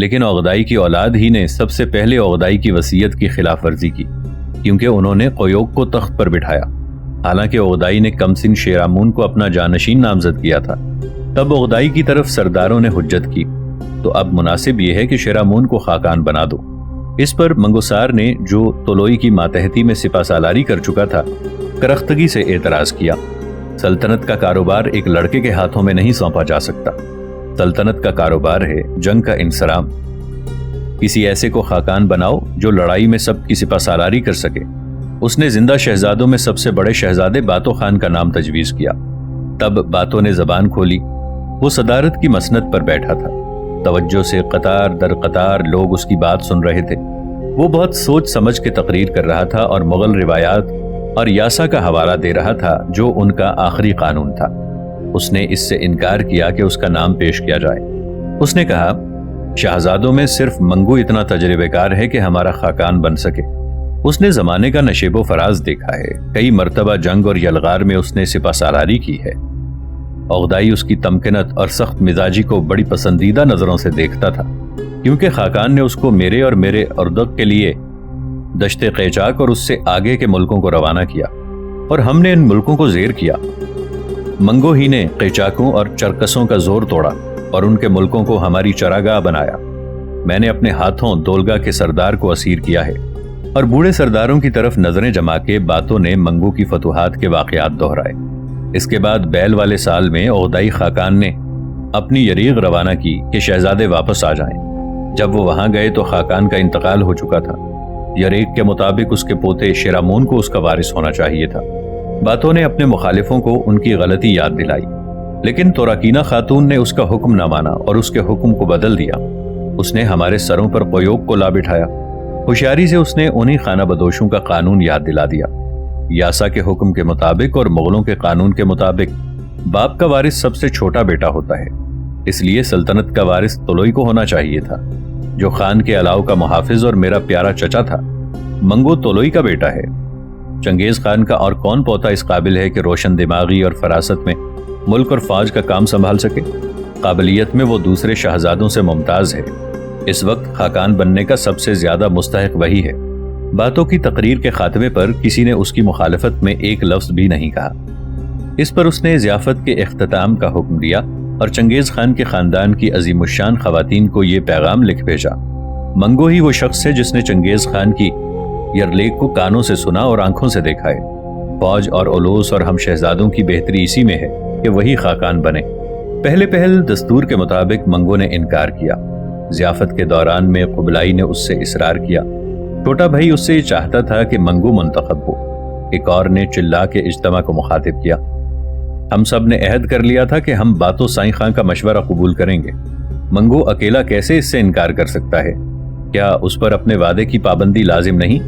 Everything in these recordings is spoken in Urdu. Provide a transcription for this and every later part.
لیکن عقدائی کی اولاد ہی نے سب سے پہلے عقدائی کی وصیت کی خلاف ورزی کی، کیونکہ انہوں نے قیوق کو تخت پر بٹھایا، حالانکہ عقدائی نے کمسن شیرامون کو اپنا جانشین نامزد کیا تھا۔ تب عقدائی کی طرف سرداروں نے حجت کی، تو اب مناسب یہ ہے کہ شیرامون کو خاقان بنا دو۔ اس پر منگوسار نے، جو طلوئی کی ماتحتی میں سپہ سالاری کر چکا تھا، کرختگی سے اعتراض کیا۔ سلطنت کا کاروبار ایک لڑکے کے ہاتھوں میں نہیں سونپا جا سکتا۔ سلطنت کا کاروبار ہے جنگ کا انصرام۔ کسی ایسے کو خاقان بناؤ جو لڑائی میں سب کی سپہ سالاری کر سکے۔ اس نے زندہ شہزادوں میں سب سے بڑے شہزادے باتو خان کا نام تجویز کیا۔ تب باتو نے زبان کھولی۔ وہ صدارت کی مسند پر بیٹھا تھا۔ توجہ سے قطار در قطار لوگ اس کی بات سن رہے تھے۔ وہ بہت سوچ سمجھ کے تقریر کر رہا تھا اور مغل روایات اور یاسا کا حوالہ دے رہا تھا، جو ان کا آخری قانون تھا۔ اس نے اس سے انکار کیا کہ اس کا نام پیش کیا جائے۔ اس نے کہا، شہزادوں میں صرف منگو اتنا تجربہ کار ہے کہ ہمارا خاقان بن سکے۔ اس نے زمانے کا نشیب و فراز دیکھا ہے، کئی مرتبہ جنگ اور یلغار میں اس نے سپہ سالاری کی ہے۔ عقدائی اس کی تمکنت اور سخت مزاجی کو بڑی پسندیدہ نظروں سے دیکھتا تھا، کیونکہ خاقان نے اس کو میرے اور میرے اردک کے لیے دشت قیچاک اور اس سے آگے کے ملکوں کو روانہ کیا، اور ہم نے ان ملکوں کو زیر کیا۔ منگو ہی نے قیچاکوں اور چرکسوں کا زور توڑا اور ان کے ملکوں کو ہماری چراگاہ بنایا۔ میں نے اپنے ہاتھوں دولگا کے سردار کو اسیر کیا ہے۔ اور بوڑھے سرداروں کی طرف نظریں جما کے باتوں نے منگو کی فتوحات کے واقعات دہرائے۔ اس کے بعد بیل والے سال میں عقدائی خاقان نے اپنی یریغ روانہ کی کہ شہزادے واپس آ جائیں۔ جب وہ وہاں گئے تو خاقان کا انتقال ہو چکا تھا۔ یریغ کے مطابق اس کے پوتے شیرامون کو اس کا وارث ہونا چاہیے تھا۔ باتوں نے اپنے مخالفوں کو ان کی غلطی یاد دلائی، لیکن توراکینا خاتون نے اس کا حکم نہ مانا اور اس کے حکم کو بدل دیا۔ اس نے ہمارے سروں پر قیوق کو لا بٹھایا۔ ہوشیاری سے اس نے انہی خانہ بدوشوں کا قانون یاد دلا دیا۔ یاسا کے حکم کے مطابق اور مغلوں کے قانون کے مطابق باپ کا وارث سب سے چھوٹا بیٹا ہوتا ہے، اس لیے سلطنت کا وارث طلوئی کو ہونا چاہیے تھا، جو خان کے علاؤ کا محافظ اور میرا پیارا چچا تھا۔ منگو طلوئی کا بیٹا ہے۔ چنگیز خان کا اور کون پوتا اس قابل ہے کہ روشن دماغی اور فراست میں ملک اور فوج کا کام سنبھال سکے؟ قابلیت میں وہ دوسرے شہزادوں سے ممتاز ہے۔ اس وقت خاقان بننے کا سب سے زیادہ مستحق وہی ہے۔ باتوں کی تقریر کے خاتمے پر کسی نے اس کی مخالفت میں ایک لفظ بھی نہیں کہا۔ اس پر اس نے ضیافت کے اختتام کا حکم دیا اور چنگیز خان کے خاندان کی عظیم الشان خواتین کو یہ پیغام لکھ بھیجا، منگو ہی وہ شخص ہے جس نے چنگیز خان کی یرلیک کو کانوں سے سنا اور آنکھوں سے دیکھا ہے۔ فوج اور علوس اور ہم شہزادوں کی بہتری اسی میں ہے کہ وہی خاقان بنے۔ پہل دستور کے مطابق منگو نے انکار کیا۔ ضیافت کے دوران میں قبلائی نے اس سے اصرار کیا۔ چھوٹا بھائی اس سے یہ چاہتا تھا کہ منگو منتخب ہو۔ ایک اور نے چلا کے اجتماع کو مخاطب کیا، ہم سب نے عہد کر لیا تھا کہ ہم باتو سائیں خان کا مشورہ قبول کریں گے۔ منگو اکیلا کیسے اس سے انکار کر سکتا ہے؟ کیا اس پر اپنے وعدے کی پابندی لازم نہیں؟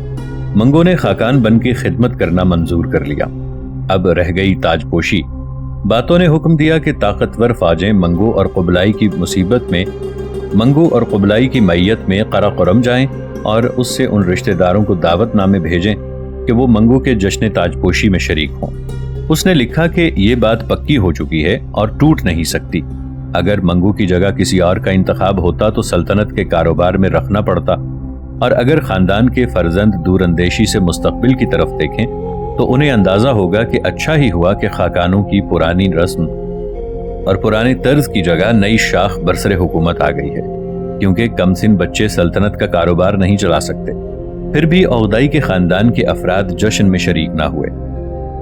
منگو نے خاقان بن کی خدمت کرنا منظور کر لیا۔ اب رہ گئی تاج پوشی۔ باتوں نے حکم دیا کہ طاقتور فوجیں منگو اور قبلائی کی معیت میں قراقرم جائیں اور اس سے ان رشتہ داروں کو دعوت نامے بھیجیں کہ وہ منگو کے جشن تاج پوشی میں شریک ہوں۔ اس نے لکھا کہ یہ بات پکی ہو چکی ہے اور ٹوٹ نہیں سکتی۔ اگر منگو کی جگہ کسی اور کا انتخاب ہوتا تو سلطنت کے کاروبار میں رکھنا پڑتا، اور اگر خاندان کے فرزند دور اندیشی سے مستقبل کی طرف دیکھیں تو انہیں اندازہ ہوگا کہ اچھا ہی ہوا کہ خاقانوں کی پرانی رسم اور پرانے طرز کی جگہ نئی شاخ برسر حکومت آ گئی ہے، کیونکہ کم سن بچے سلطنت کا کاروبار نہیں چلا سکتے۔ پھر بھی عقدائی کے خاندان کے افراد جشن میں شریک نہ ہوئے۔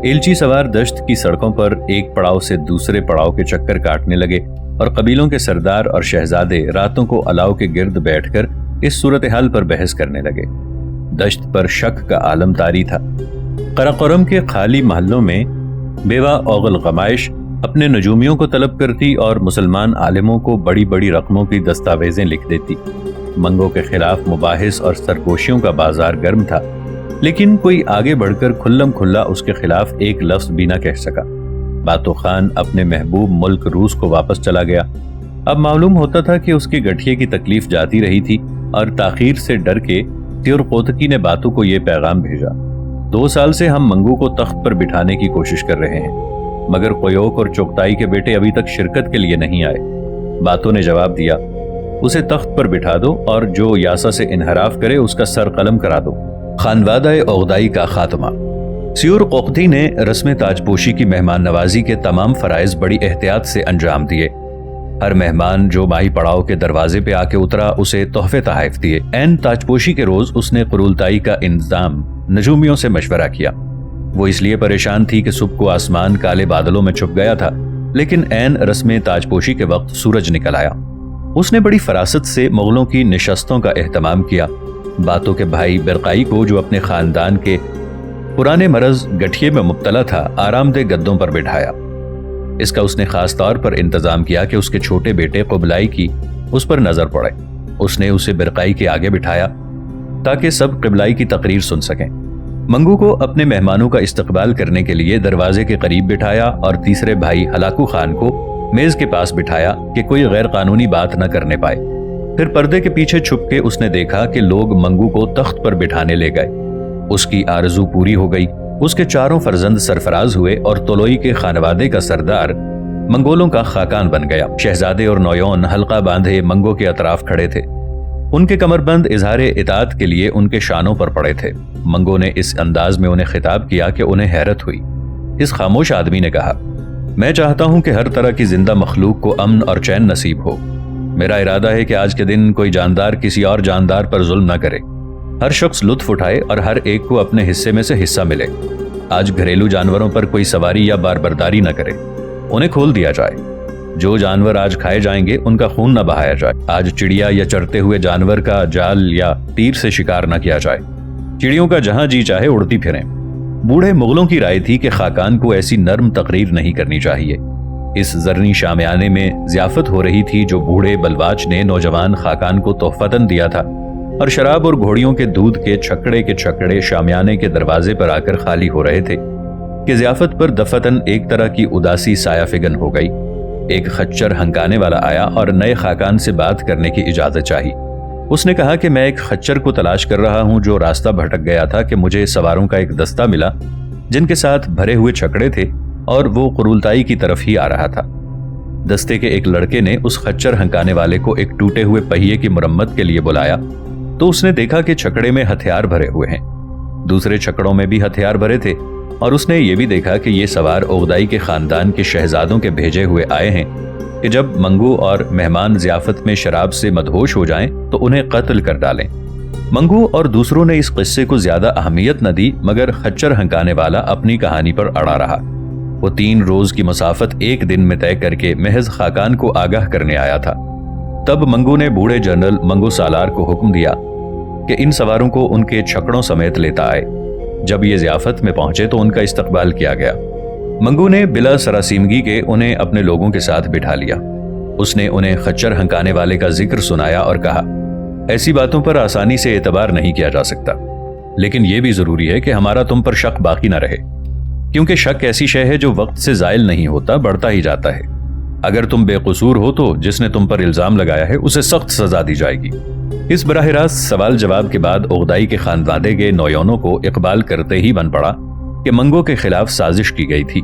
ایلچی سوار دشت کی سڑکوں پر ایک پڑاؤ سے دوسرے پڑاؤ کے چکر کاٹنے لگے، اور قبیلوں کے سردار اور شہزادے راتوں کو الاؤ کے گرد بیٹھ کر اس صورتحال پر بحث کرنے لگے۔ دشت پر شک کا عالم طاری تھا۔ قراقرم کے خالی محلوں میں بیوہ اوغل غمائش اپنے نجومیوں کو طلب کرتی اور مسلمان عالموں کو بڑی بڑی رقموں کی دستاویزیں لکھ دیتی۔ منگو کے خلاف مباحث اور سرگوشیوں کا بازار گرم تھا، لیکن کوئی آگے بڑھ کر کھلم کھلا اس کے خلاف ایک لفظ بھی نہ کہہ سکا۔ باتو خان اپنے محبوب ملک روس کو واپس چلا گیا۔ اب معلوم ہوتا تھا کہ اس کے گٹھیے کی تکلیف جاتی رہی تھی، اور تاخیر سے ڈر کے تیور قوتکی نے باتو کو یہ پیغام بھیجا، 2 سال سے ہم منگو کو تخت پر بٹھانے کی کوشش کر رہے ہیں، مگر قیوق اور چغتائی کے بیٹے ابھی تک شرکت کے لیے نہیں آئے۔ باتو نے جواب دیا، اسے تخت پر بٹھا دو اور جو یاسا سے انحراف کرے اس کا سر قلم کرا دو۔ خانوادہ عقدائی کا خاتمہ۔ سیور قوقتی نے رسم تاج پوشی کی مہمان نوازی کے تمام فرائض بڑی احتیاط سے انجام دیے۔ ہر مہمان جو ماہی پڑاؤ کے دروازے پہ آ کے اترا اسے تحفے تحائف دیے۔ عین تاج پوشی کے روز اس نے قرولتائی کا انتظام نجومیوں سے مشورہ کیا۔ وہ اس لیے پریشان تھی کہ صبح کو آسمان کالے بادلوں میں چھپ گیا تھا، لیکن عین رسم تاج پوشی کے وقت سورج نکل آیا۔ اس نے بڑی فراست سے مغلوں کی نشستوں کا اہتمام کیا۔ باتوں کے بھائی برقائی کو، جو اپنے خاندان کے پرانے مرض گٹھیے میں مبتلا تھا، آرام دہ گدوں پر بٹھایا۔ اس کا اس نے خاص طور پر انتظام کیا کہ اس کے چھوٹے بیٹے قبلائی کی اس پر نظر پڑے۔ اس نے اسے برقائی کے آگے بٹھایا تاکہ سب قبلائی کی تقریر سن سکیں۔ منگو کو اپنے مہمانوں کا استقبال کرنے کے لیے دروازے کے قریب بٹھایا اور تیسرے بھائی ہلاکو خان کو میز کے پاس بٹھایا کہ کوئی غیر قانونی بات نہ کرنے پائے۔ پھر پردے کے پیچھے چھپ کے اس نے دیکھا کہ لوگ منگو کو تخت پر بٹھانے لے گئے۔ اس کی آرزو پوری ہو گئی۔ اس کے چاروں فرزند سرفراز ہوئے اور طلوئی کے خانوادے کا سردار منگولوں کا خاقان بن گیا۔ شہزادے اور نویون حلقہ باندھے منگو کے اطراف کھڑے تھے۔ ان کے کمر بند اظہار اطاعت کے لیے ان کے شانوں پر پڑے تھے۔ منگو نے اس انداز میں انہیں خطاب کیا کہ انہیں حیرت ہوئی۔ اس خاموش آدمی نے کہا، میں چاہتا ہوں کہ ہر طرح کی زندہ مخلوق کو امن اور چین نصیب ہو۔ میرا ارادہ ہے کہ آج کے دن کوئی جاندار کسی اور جاندار پر ظلم نہ کرے۔ ہر شخص لطف اٹھائے اور ہر ایک کو اپنے حصے میں سے حصہ ملے۔ آج گھریلو جانوروں پر کوئی سواری یا باربرداری نہ کرے، انہیں کھول دیا جائے۔ جو جانور آج کھائے جائیں گے ان کا خون نہ بہایا جائے۔ آج چڑیا یا چرتے ہوئے جانور کا جال یا تیر سے شکار نہ کیا جائے۔ چڑیوں کا جہاں جی چاہے اڑتی پھریں۔ بوڑھے مغلوں کی رائے تھی کہ خاقان کو ایسی نرم تقریر نہیں کرنی چاہیے۔ اس زرنی شامیانے میں ضیافت ہو رہی تھی جو بوڑھے بلواچ نے نوجوان خاقان کو تحفتاً دیا تھا، اور شراب اور گھوڑیوں کے دودھ کے چھکڑے شامیانے کے دروازے پر آ کر خالی ہو رہے تھے کہ ضیافت پر دفتن ایک طرح کی اداسی سایہ فگن ہو گئی۔ ایک خچر ہنکانے والا آیا اور نئے خاقان سے بات کرنے کی اجازت چاہی۔ اس نے کہا کہ میں ایک خچر کو تلاش کر رہا ہوں جو راستہ بھٹک گیا تھا کہ مجھے سواروں کا ایک دستہ ملا جن کے ساتھ بھرے ہوئے چھکڑے تھے اور وہ قرولتائی کی طرف ہی آ رہا تھا۔ دستے کے ایک لڑکے نے اس خچر ہنکانے والے کو ایک ٹوٹے ہوئے پہیے کی مرمت کے لیے بلایا تو اس نے دیکھا کہ چھکڑے میں ہتھیار بھرے ہوئے ہیں، دوسرے چھکڑوں میں بھی ہتھیار بھرے تھے، اور اس نے یہ بھی دیکھا کہ یہ سوار عقدائی کے خاندان کے شہزادوں کے بھیجے ہوئے آئے ہیں کہ جب منگو اور مہمان ضیافت میں شراب سے مدہوش ہو جائیں تو انہیں قتل کر ڈالیں۔ منگو اور دوسروں نے اس قصے کو زیادہ اہمیت نہ دی، مگر خچر ہنکانے والا اپنی کہانی پر اڑا رہا۔ وہ 3 روز کی مسافت ایک دن میں طے کر کے محض خاقان کو آگاہ کرنے آیا تھا۔ تب منگو نے بوڑھے جنرل منگو سالار کو حکم دیا کہ ان سواروں کو ان کے چھکڑوں سمیت لیتا آئے۔ جب یہ ضیافت میں پہنچے تو ان کا استقبال کیا گیا۔ منگو نے بلا سراسیمگی کے انہیں اپنے لوگوں کے ساتھ بٹھا لیا۔ اس نے انہیں خچر ہنکانے والے کا ذکر سنایا اور کہا، ایسی باتوں پر آسانی سے اعتبار نہیں کیا جا سکتا، لیکن یہ بھی ضروری ہے کہ ہمارا تم پر شک باقی نہ رہے، کیونکہ شک ایسی شے ہے جو وقت سے زائل نہیں ہوتا، بڑھتا ہی جاتا ہے۔ اگر تم بے قصور ہو تو جس نے تم پر الزام لگایا ہے اسے سخت سزا دی جائے گی۔ اس براہ راست سوال جواب کے بعد عقدائی کے خاندادے کے نویونوں کو اقبال کرتے ہی بن پڑا کہ منگو کے خلاف سازش کی گئی تھی۔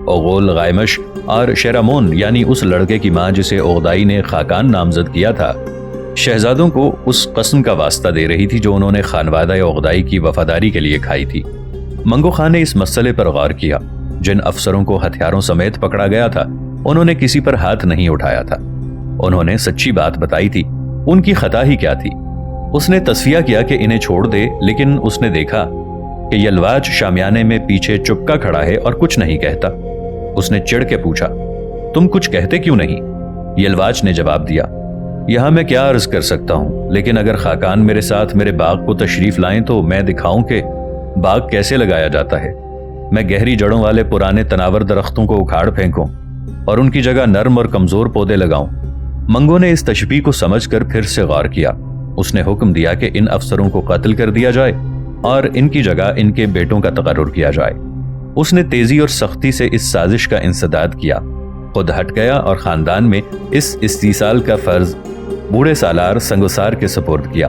اوغول غائمش اور شیرامون یعنی اس لڑکے کی ماں جسے عقدائی نے خاقان نامزد کیا تھا، شہزادوں کو اس قسم کا واسطہ دے رہی تھی جو انہوں نے خانوادہ عقدائی کی وفاداری کے لیے کھائی تھی۔ منگو خان نے اس مسئلے پر غور کیا۔ جن افسروں کو ہتھیاروں سمیت پکڑا گیا تھا انہوں نے کسی پر ہاتھ نہیں اٹھایا تھا۔ انہوں نے سچی بات بتائی تھی، ان کی خطا ہی کیا تھی؟ اس نے تصفیہ کیا کہ انہیں چھوڑ دے، لیکن اس نے دیکھا کہ یلواج شامیانے میں پیچھے چپکا کھڑا ہے اور کچھ نہیں کہتا۔ اس نے چڑھ کے پوچھا، تم کچھ کہتے کیوں نہیں؟ یلواج نے جواب دیا، یہاں میں کیا عرض کر سکتا ہوں، لیکن اگر خاقان میرے ساتھ میرے باغ کو تشریف لائیں تو میں دکھاؤں کہ باغ کیسے لگایا جاتا ہے۔ میں گہری جڑوں والے پرانے تناور درختوں کو اکھاڑ پھینکوں اور ان کی جگہ نرم اور کمزور پودے لگاؤں۔ منگو نے اس تشبیہ کو سمجھ کر پھر سے غور کیا۔ اس نے حکم دیا کہ ان افسروں کو قتل کر دیا جائے اور ان کی جگہ ان کے بیٹوں کا تقرر کیا جائے۔ اس نے تیزی اور سختی سے اس سازش کا انسداد کیا، خود ہٹ گیا اور خاندان میں اس استیصال کا فرض بوڑھے سالار سنگسار کے سپرد کیا۔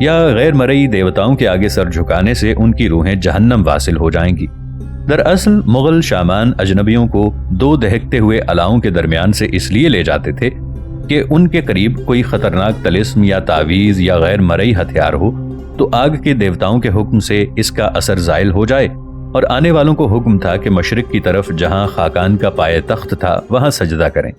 یا غیر مرئی دیوتاؤں کے آگے سر جھکانے سے ان کی روحیں جہنم واصل ہو جائیں گی۔ دراصل مغل شامان اجنبیوں کو 2 دہکتے ہوئے الاؤں کے درمیان سے اس لیے لے جاتے تھے کہ ان کے قریب کوئی خطرناک طلسم یا تعویذ یا غیر مرئی ہتھیار ہو تو آگ کے دیوتاؤں کے حکم سے اس کا اثر زائل ہو جائے، اور آنے والوں کو حکم تھا کہ مشرق کی طرف جہاں خاقان کا پائے تخت تھا وہاں سجدہ کریں۔